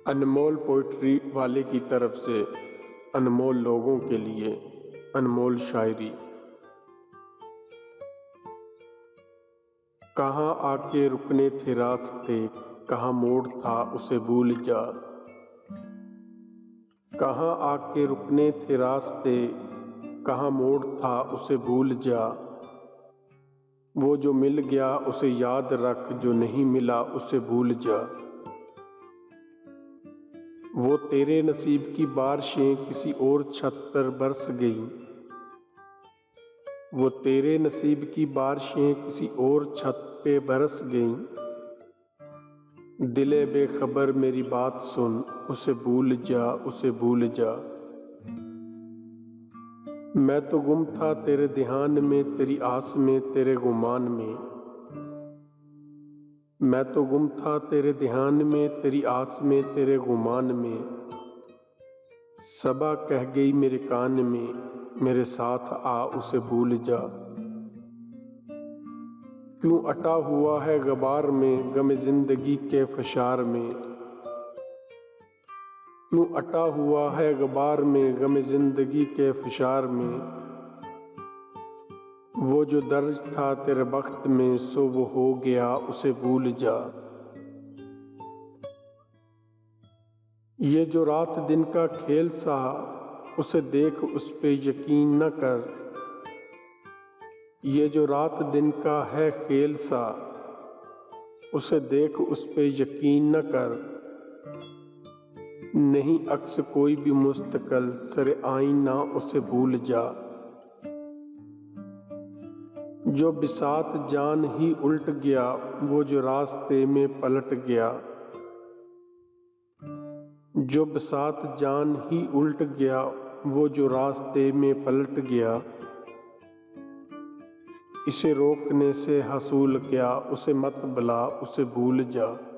अनमोल poetry वाले की तरफ से अनमोल लोगों के लिए अनमोल शायरी। कहाँ आके रुकने थे रास्ते, कहाँ मोड़ था उसे भूल जा। कहाँ आके रुकने थे रास्ते, कहाँ मोड़ था उसे भूल जा। वो जो मिल गया उसे याद रख, जो नहीं मिला उसे भूल जा। वो तेरे नसीब की बारिशें किसी और छत पर बरस गईं। वो तेरे नसीब की बारिशें किसी और छत पे बरस गईं। दिले बेखबर मेरी बात सुन, उसे भूल जा, उसे भूल जा। मैं तो गुम था तेरे ध्यान में, तेरी आस में, तेरे गुमान में। मैं तो गुम था तेरे ध्यान में, तेरी आस में, तेरे गुमान में। सबा कह गई मेरे कान में, मेरे साथ आ उसे भूल जा। क्यों अटा हुआ है गबार में, गम जिंदगी के फशार में। क्यों अटा हुआ है गबार में, गम जिंदगी के फशार में। वो जो दर्ज था तेरे बख्त में, सो वो हो गया उसे भूल जा। ये जो रात दिन का खेल सा, उसे देख उस पे यकीन न कर। ये जो रात दिन का है खेल सा, उसे देख उस पे यकीन न कर। नहीं अक्स कोई भी मुस्तकल, सरे आईना उसे भूल जा। जो बिसात जान ही उल्ट गया, वो जो रास्ते में पलट गया। जो बिसात जान ही उल्ट गया, वो जो रास्ते में पलट गया। इसे रोकने से हसूल क्या, उसे मत बुला, उसे भूल जा।